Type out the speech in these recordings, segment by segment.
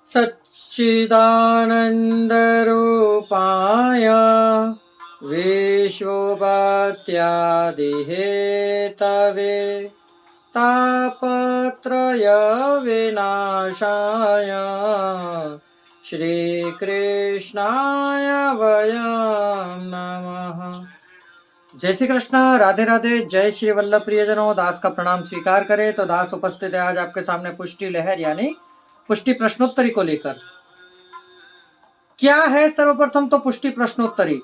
सच्चिदानन्दरूपाय विश्वोपाध्यायहेतवे तापत्रयविनाशाय श्रीकृष्णाय वयं नमः। जय श्री कृष्ण, राधे राधे, जय श्री वल्लभ प्रियजनों। दास का प्रणाम स्वीकार करें। तो दास उपस्थित है आज आपके सामने पुष्टि लहर यानी पुष्टि प्रश्नोत्तरी को लेकर। क्या है सर्वप्रथम तो पुष्टि प्रश्नोत्तरी।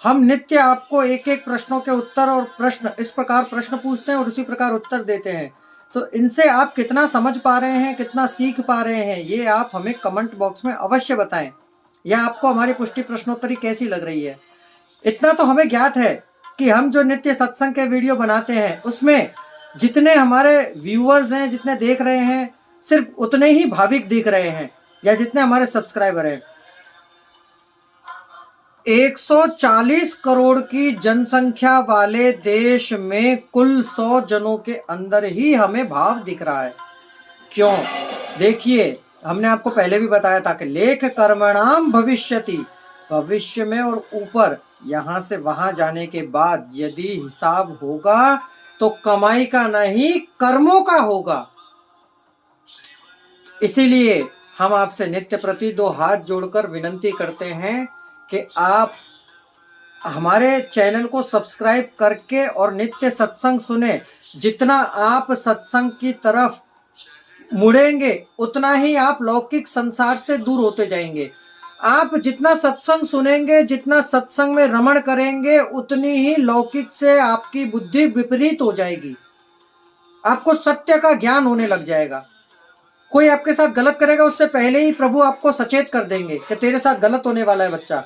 हम नित्य आपको एक एक प्रश्नों के उत्तर और प्रश्न इस प्रकार प्रश्न पूछते हैं और उसी प्रकार उत्तर देते हैं। तो इनसे आप कितना समझ पा रहे हैं, कितना सीख पा रहे हैं, ये आप हमें कमेंट बॉक्स में अवश्य बताएं। या आपको हमारी पुष्टि प्रश्नोत्तरी कैसी लग रही है। इतना तो हमें ज्ञात है कि हम जो नित्य सत्संग के वीडियो बनाते हैं उसमें जितने हमारे व्यूअर्स हैं, जितने देख रहे हैं, सिर्फ उतने ही भाविक दिख रहे हैं, या जितने हमारे सब्सक्राइबर हैं। 140 करोड़ की जनसंख्या वाले देश में कुल 100 जनों के अंदर ही हमें भाव दिख रहा है। क्यों? देखिए, हमने आपको पहले भी बताया था कि लेख कर्मणाम भविष्यति, भविष्य में और ऊपर यहां से वहां जाने के बाद यदि हिसाब होगा तो कमाई का नहीं, कर्मों का होगा। इसीलिए हम आपसे नित्य प्रति दो हाथ जोड़कर विनंती करते हैं कि आप हमारे चैनल को सब्सक्राइब करके और नित्य सत्संग सुने। जितना आप सत्संग की तरफ मुड़ेंगे उतना ही आप लौकिक संसार से दूर होते जाएंगे। आप जितना सत्संग सुनेंगे, जितना सत्संग में रमण करेंगे, उतनी ही लौकिक से आपकी बुद्धि विपरीत हो जाएगी। आपको सत्य का ज्ञान होने लग जाएगा। कोई आपके साथ गलत करेगा उससे पहले ही प्रभु आपको सचेत कर देंगे कि तेरे साथ गलत होने वाला है बच्चा।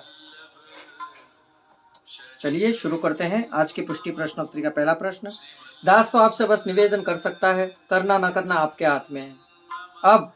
चलिए शुरू करते हैं आज की पुष्टि प्रश्नोत्तरी का पहला प्रश्न। दास तो आपसे बस निवेदन कर सकता है, करना ना करना आपके हाथ में है। अब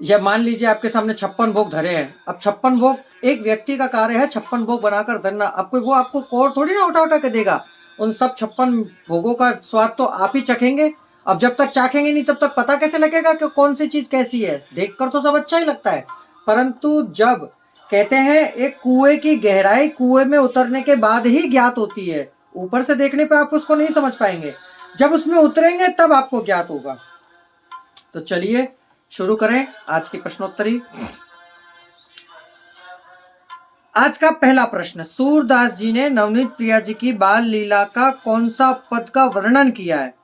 यह मान लीजिए आपके सामने 56 भोग धरे हैं। अब 56 भोग एक व्यक्ति का कार्य है, 56 भोग बनाकर धरना। अब कोई वो आपको कोर थोड़ी ना उठा उठा के देगा। उन सब 56 भोगों का स्वाद तो आप ही चखेंगे। अब जब तक चाखेंगे नहीं तब तक पता कैसे लगेगा कि कौन सी चीज कैसी है। देखकर तो सब अच्छा ही लगता है, परंतु जब कहते हैं एक कुएं की गहराई कुएं में उतरने के बाद ही ज्ञात होती है। ऊपर से देखने पर आप उसको नहीं समझ पाएंगे, जब उसमें उतरेंगे तब आपको ज्ञात होगा। तो चलिए शुरू करें आज की प्रश्नोत्तरी। आज का पहला प्रश्न, सूरदास जी ने नवनीत प्रिया जी की बाल लीला का कौन सा पद का वर्णन किया है।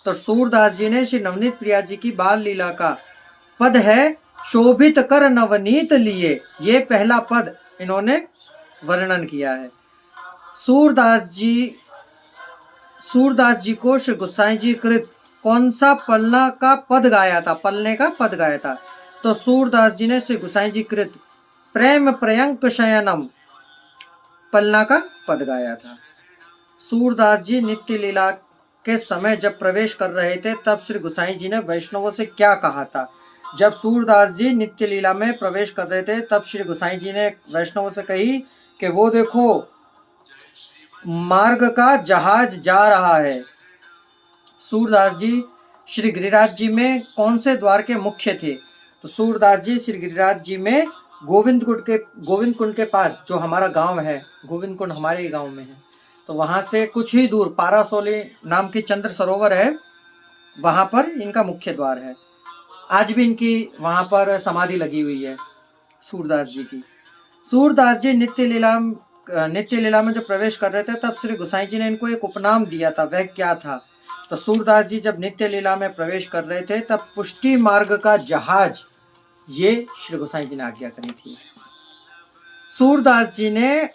तो सूरदास जी ने श्री नवनीत प्रिया जी की बाल लीला का पद है शोभित कर नवनीत लिए। ये पहला पद इन्होंने वर्णन किया है। सूरदास जी को श्री गोसाई जी कृत कौन सा पलना का पद गाया था, पलने का पद गाया था। तो सूरदास जी ने श्री गोसाई जी कृत प्रेम प्रयंक शयनम पलना का पद गाया था। सूरदास जी नित्य लीला के समय जब प्रवेश कर रहे थे तब श्री गोसाई जी ने वैष्णवों से क्या कहा था। जब सूरदास जी नित्य लीला में प्रवेश कर रहे थे तब श्री गोसाई जी ने वैष्णवों से कही कि वो देखो मार्ग का जहाज जा रहा है। सूरदास जी श्री गिरिराज जी में कौन से द्वार के मुख्य थे। तो सूरदास जी श्री गिरिराज जी में गोविंद कुंड के पास, जो हमारा गांव है, गोविंद कुंड हमारे ही गांव में है, तो वहां से कुछ ही दूर पारासोली नाम की चंद्र सरोवर है, वहां पर इनका मुख्य द्वार है। आज भी इनकी वहां पर समाधि लगी हुई है सूरदास जी की। सूरदास जी नित्य लीला में जब प्रवेश कर रहे थे तब श्री गोसाई जी ने इनको एक उपनाम दिया था। वह क्या था। तो सूरदास जी जब नित्य लीला में प्रवेश कर रहे थे तब पुष्टि मार्ग का जहाज, ये श्री गोसाई जी ने आज्ञा करी थी। सूरदास जी ने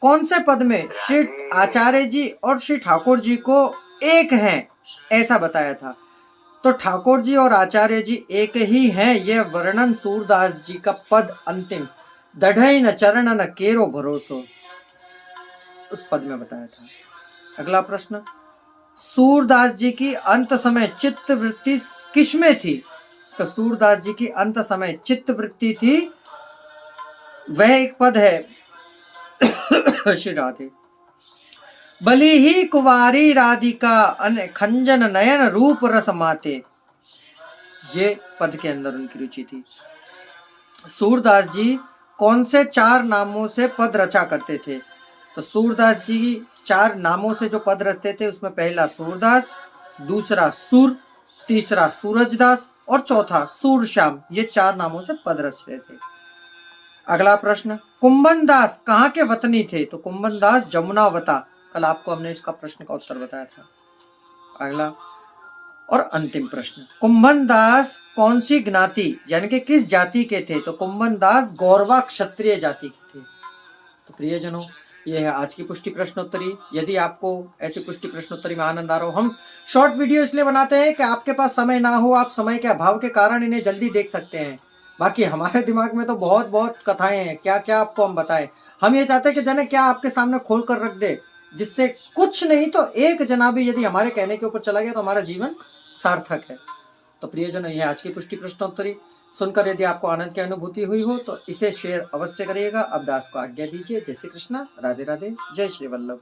कौन से पद में श्री आचार्य जी और श्री ठाकुर जी को एक हैं ऐसा बताया था। तो ठाकुर जी और आचार्य जी एक ही हैं, यह वर्णन सूरदास जी का पद अंतिम दढ़ई न चरण न केरो भरोसो, उस पद में बताया था। अगला प्रश्न, सूरदास जी की अंत समय चित्त वृत्ति किसमें थी। तो सूरदास जी की अंत समय चित्त वृत्ति थी, वह एक पद है श्री राधे बली ही कुवारी राधिका खंजन नयन रूप रस माते, ये पद के अंदर उनकी रुचि थी। सूरदास जी कौन से 4 नामों से पद रचा करते थे? तो सूरदास जी 4 नामों से जो पद रचते थे उसमें पहला सूरदास, दूसरा सूर, तीसरा सूरजदास और चौथा सूरश्याम। ये 4 नामों से पद रचते थे। अगला प्रश्न, कुंभन दास कहाँ के वतनी थे? तो कुंभन दास जमुनावता। कल आपको हमने इसका प्रश्न का उत्तर बताया था। अगला और अंतिम प्रश्न, कुंभन दास कौन सी ज्ञाति यानी कि किस जाति के थे? तो कुंभन दास गौरवा क्षत्रिय जाति के थे। तो प्रियजनों, ये है आज की पुष्टि प्रश्नोत्तरी। यदि आपको ऐसी पुष्टि प्रश्नोत्तरी में आनंद आ रहा हो, हम शॉर्ट वीडियो इसलिए बनाते हैं कि आपके पास समय ना हो, आप समय के अभाव के कारण इन्हें जल्दी देख सकते हैं। बाकी हमारे दिमाग में तो बहुत बहुत कथाएं हैं, क्या क्या आपको हम बताएं। हम ये चाहते हैं कि जने क्या आपके सामने खोल कर रख दे, जिससे कुछ नहीं तो एक जना भी यदि हमारे कहने के ऊपर चला गया तो हमारा जीवन सार्थक है। तो प्रियजनों, यह आज की पुष्टि प्रश्नोत्तरी सुनकर यदि आपको आनंद की अनुभूति हुई हो तो इसे शेयर अवश्य करिएगा। अब दास को आज्ञा दीजिए। जय श्री कृष्णा, राधे राधे, जय श्री वल्लभ।